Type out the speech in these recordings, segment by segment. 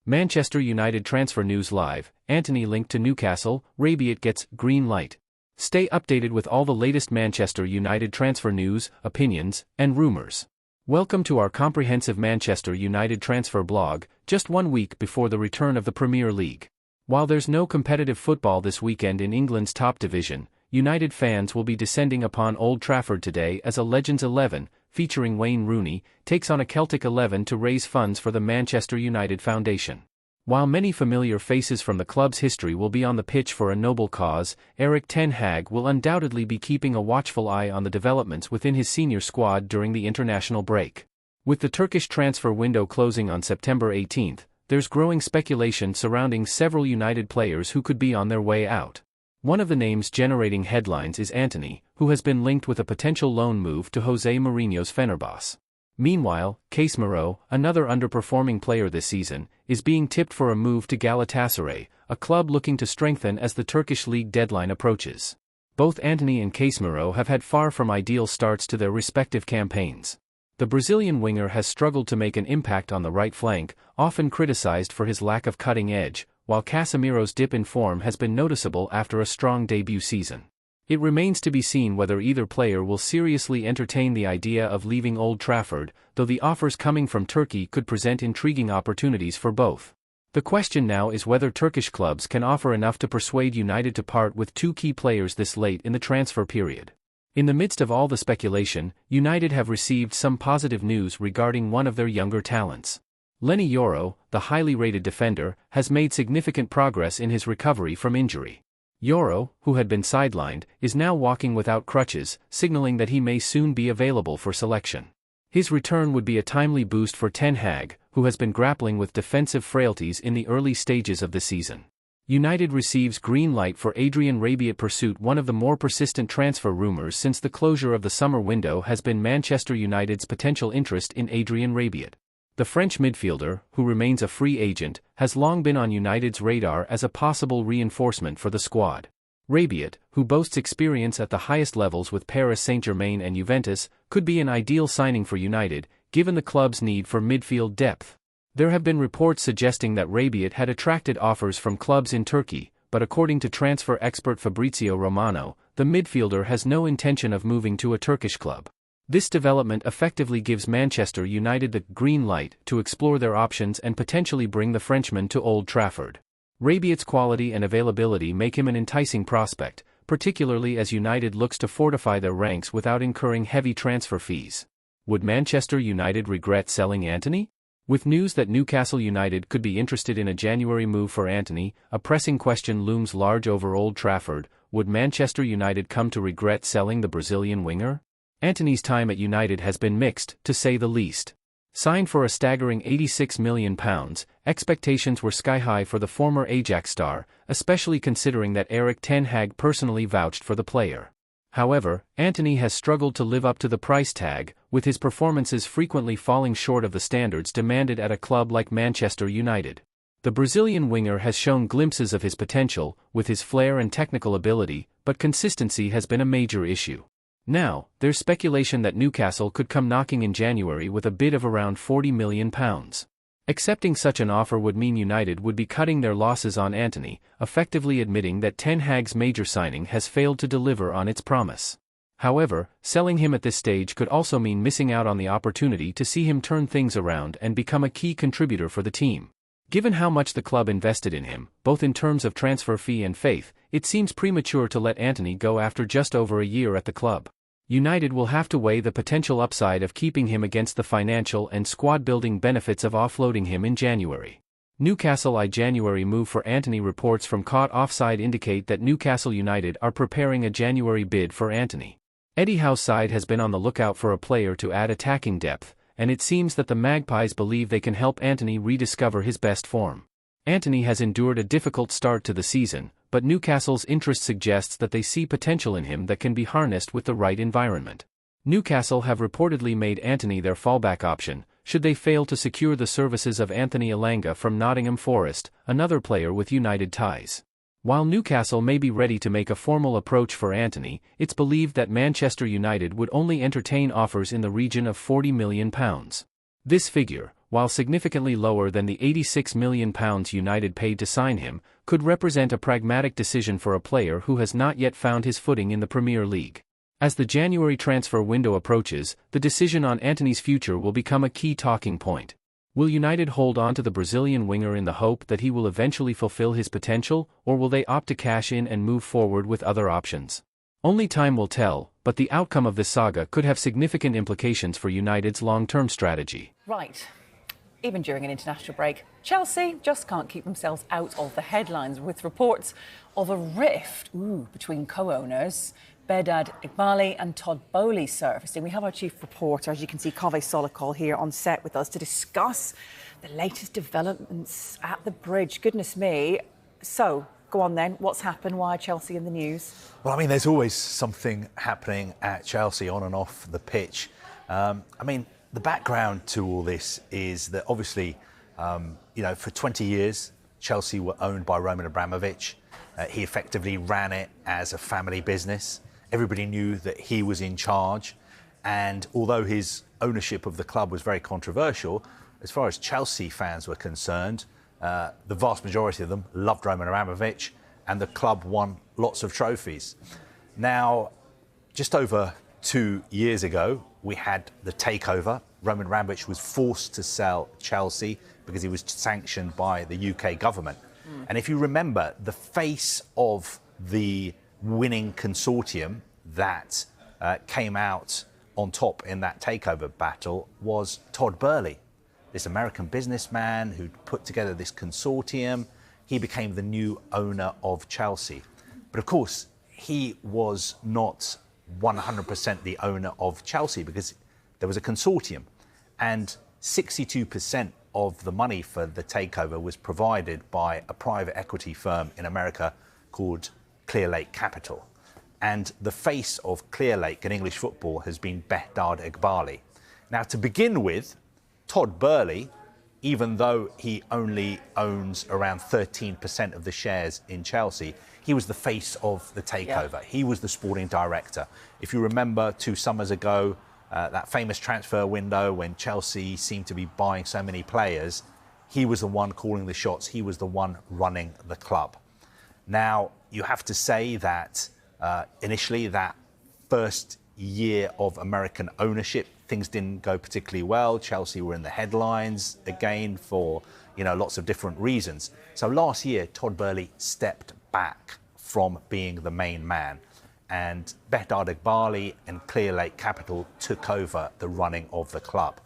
Manchester United transfer news live. Antony linked to Newcastle, Rabiot gets green light. Stay updated with all the latest Manchester United transfer news, opinions, and rumors. Welcome to our comprehensive Manchester United transfer blog, just 1 week before the return of the Premier League. While there's no competitive football this weekend in England's top division, United fans will be descending upon Old Trafford today as a Legends 11, featuring Wayne Rooney, takes on a Celtic 11 to raise funds for the Manchester United Foundation. While many familiar faces from the club's history will be on the pitch for a noble cause, Erik Ten Hag will undoubtedly be keeping a watchful eye on the developments within his senior squad during the international break. With the Turkish transfer window closing on September 18, there's growing speculation surrounding several United players who could be on their way out. One of the names generating headlines is Antony, who has been linked with a potential loan move to Jose Mourinho's Fenerbahce. Meanwhile, Casemiro, another underperforming player this season, is being tipped for a move to Galatasaray, a club looking to strengthen as the Turkish league deadline approaches. Both Antony and Casemiro have had far from ideal starts to their respective campaigns. The Brazilian winger has struggled to make an impact on the right flank, often criticized for his lack of cutting edge, while Casemiro's dip in form has been noticeable after a strong debut season. It remains to be seen whether either player will seriously entertain the idea of leaving Old Trafford, though the offers coming from Turkey could present intriguing opportunities for both. The question now is whether Turkish clubs can offer enough to persuade United to part with two key players this late in the transfer period. In the midst of all the speculation, United have received some positive news regarding one of their younger talents. Lenny Yoro, the highly rated defender, has made significant progress in his recovery from injury. Yoro, who had been sidelined, is now walking without crutches, signaling that he may soon be available for selection. His return would be a timely boost for Ten Hag, who has been grappling with defensive frailties in the early stages of the season. United receives green light for Adrien Rabiot pursuit. One of the more persistent transfer rumors since the closure of the summer window has been Manchester United's potential interest in Adrien Rabiot. The French midfielder, who remains a free agent, has long been on United's radar as a possible reinforcement for the squad. Rabiot, who boasts experience at the highest levels with Paris Saint-Germain and Juventus, could be an ideal signing for United, given the club's need for midfield depth. There have been reports suggesting that Rabiot had attracted offers from clubs in Turkey, but according to transfer expert Fabrizio Romano, the midfielder has no intention of moving to a Turkish club. This development effectively gives Manchester United the green light to explore their options and potentially bring the Frenchman to Old Trafford. Rabiot's quality and availability make him an enticing prospect, particularly as United looks to fortify their ranks without incurring heavy transfer fees. Would Manchester United regret selling Antony? With news that Newcastle United could be interested in a January move for Antony, a pressing question looms large over Old Trafford: would Manchester United come to regret selling the Brazilian winger? Antony's time at United has been mixed, to say the least. Signed for a staggering £86 million, expectations were sky-high for the former Ajax star, especially considering that Erik Ten Hag personally vouched for the player. However, Antony has struggled to live up to the price tag, with his performances frequently falling short of the standards demanded at a club like Manchester United. The Brazilian winger has shown glimpses of his potential, with his flair and technical ability, but consistency has been a major issue. Now, there's speculation that Newcastle could come knocking in January with a bid of around £40 million. Accepting such an offer would mean United would be cutting their losses on Antony, effectively admitting that Ten Hag's major signing has failed to deliver on its promise. However, selling him at this stage could also mean missing out on the opportunity to see him turn things around and become a key contributor for the team. Given how much the club invested in him, both in terms of transfer fee and faith, it seems premature to let Antony go after just over a year at the club. United will have to weigh the potential upside of keeping him against the financial and squad-building benefits of offloading him in January. Newcastle January move for Antony. Reports from Caught Offside indicate that Newcastle United are preparing a January bid for Antony. Eddie Howe's side has been on the lookout for a player to add attacking depth, and it seems that the Magpies believe they can help Antony rediscover his best form. Antony has endured a difficult start to the season, but Newcastle's interest suggests that they see potential in him that can be harnessed with the right environment. Newcastle have reportedly made Antony their fallback option, should they fail to secure the services of Anthony Elanga from Nottingham Forest, another player with United ties. While Newcastle may be ready to make a formal approach for Antony, it's believed that Manchester United would only entertain offers in the region of £40 million. This figure, while significantly lower than the £86 million United paid to sign him, could represent a pragmatic decision for a player who has not yet found his footing in the Premier League. As the January transfer window approaches, the decision on Antony's future will become a key talking point. Will United hold on to the Brazilian winger in the hope that he will eventually fulfill his potential, or will they opt to cash in and move forward with other options? Only time will tell, but the outcome of this saga could have significant implications for United's long-term strategy. Right. Even during an international break, Chelsea just can't keep themselves out of the headlines with reports of a rift between co-owners Behdad Eghbali and Todd Boehly surfacing. We have our chief reporter, as you can see, Kaveh Solokol, here on set with us to discuss the latest developments at the bridge. Goodness me. So, go on then. What's happened? Why are Chelsea in the news? Well, I mean, there's always something happening at Chelsea on and off the pitch. The background to all this is that obviously, for 20 years, Chelsea were owned by Roman Abramovich. He effectively ran it as a family business. Everybody knew that he was in charge. And although his ownership of the club was very controversial, as far as Chelsea fans were concerned, the vast majority of them loved Roman Abramovich, and the club won lots of trophies. Now, just over 2 years ago, we had the takeover. Roman Abramovich was forced to sell Chelsea because he was sanctioned by the UK government. And if you remember, the face of the winning consortium that came out on top in that takeover battle was Todd Boehly, this American businessman who put together this consortium. He became the new owner of Chelsea. But of course, he was not 100% the owner of Chelsea because there was a consortium, and 62% of the money for the takeover was provided by a private equity firm in America called Clearlake Capital. And the face of Clearlake in English football has been Behdad Eghbali. Now, to begin with, Todd Boehly, even though he only owns around 13% of the shares in Chelsea, he was the face of the takeover. Yeah. He was the sporting director. If you remember 2 summers ago, that famous transfer window when Chelsea seemed to be buying so many players, he was the one calling the shots. He was the one running the club. Now, you have to say that initially that first year of American ownership, things didn't go particularly well. Chelsea were in the headlines again for, lots of different reasons. So last year, Todd Boehly stepped back from being the main man, and Behdad Eghbali and Clearlake Capital took over the running of the club.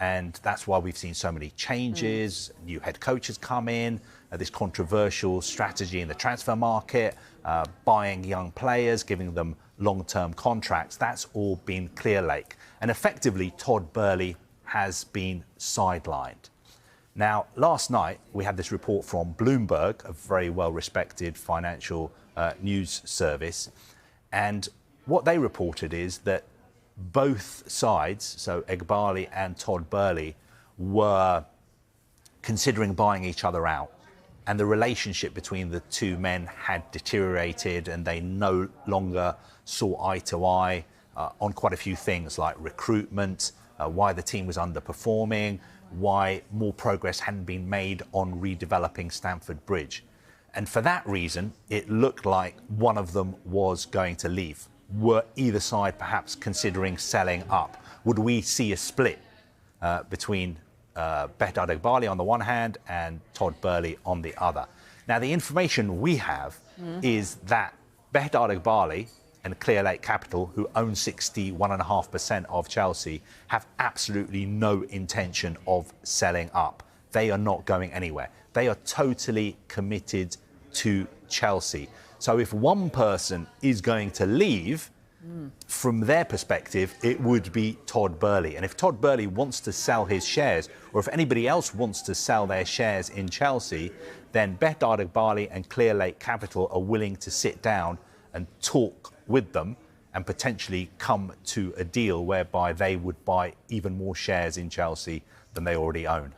And that's why we've seen so many changes, new head coaches come in, this controversial strategy in the transfer market, buying young players, giving them long-term contracts. That's all been Clearlake. And effectively, Todd Boehly has been sidelined. Now, last night, we had this report from Bloomberg, a very well-respected financial news service. And what they reported is that both sides, so Eghbali and Todd Boehly, were considering buying each other out. And the relationship between the two men had deteriorated, and they no longer saw eye to eye on quite a few things like recruitment, why the team was underperforming, why more progress hadn't been made on redeveloping Stamford Bridge. And for that reason, it looked like one of them was going to leave. Were either side perhaps considering selling up? Would we see a split between Behdad Eghbali on the one hand and Todd Boehly on the other? Now, the information we have is that Behdad Eghbali and Clearlake Capital, who own 61.5% of Chelsea, have absolutely no intention of selling up. They are not going anywhere. They are totally committed to Chelsea. So if one person is going to leave, from their perspective, it would be Todd Boehly. And if Todd Boehly wants to sell his shares, or if anybody else wants to sell their shares in Chelsea, then Behdad Eghbali and Clearlake Capital are willing to sit down and talk with them and potentially come to a deal whereby they would buy even more shares in Chelsea than they already own.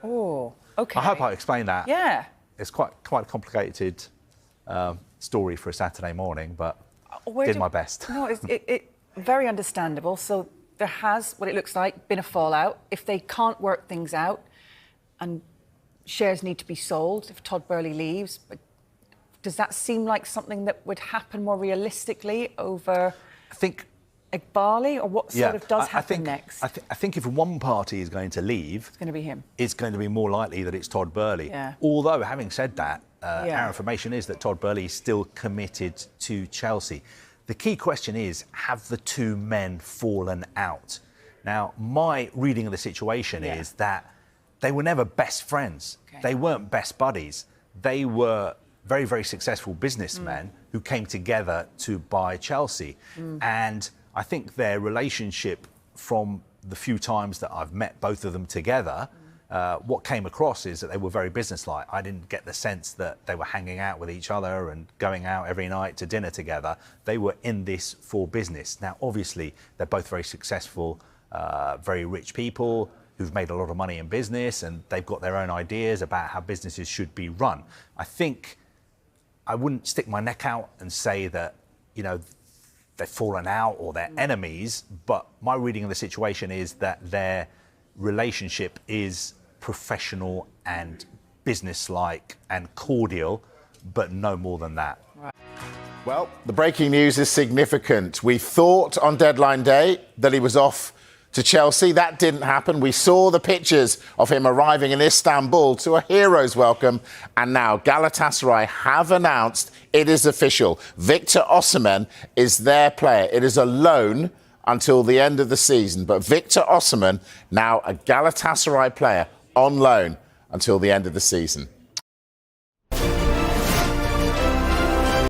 Oh, okay. I hope I explained that. Yeah. It's quite a complicated story for a Saturday morning, but did my best. No, it's very understandable. So there has, what it looks like, been a fallout. If they can't work things out and shares need to be sold, if Todd Boehly leaves, but does that seem like something that would happen more realistically over, I think, Eghbali, or what sort of does happen next? I think if one party is going to leave, It's going to be him. It's going to be more likely that it's Todd Boehly. Yeah. Although, having said that, our information is that Todd Boehly is still committed to Chelsea. The key question is, have the two men fallen out? Now, my reading of the situation is that they were never best friends. Okay. They weren't best buddies. They were very, very successful businessmen who came together to buy Chelsea. And I think their relationship, from the few times that I've met both of them together, what came across is that they were very businesslike. I didn't get the sense that they were hanging out with each other and going out every night to dinner together. They were in this for business. Now, obviously, they're both very successful, very rich people who've made a lot of money in business, and they've got their own ideas about how businesses should be run. I think I wouldn't stick my neck out and say that, you know, they've fallen out or they're enemies, but my reading of the situation is that their relationship is professional and businesslike and cordial, but no more than that. Right. Well, the breaking news is significant. We thought on deadline day that he was off to Chelsea. That didn't happen. We saw the pictures of him arriving in Istanbul to a hero's welcome. And now Galatasaray have announced it is official. Victor Osimhen is their player. It is a loan until the end of the season. But Victor Osimhen, now a Galatasaray player on loan until the end of the season.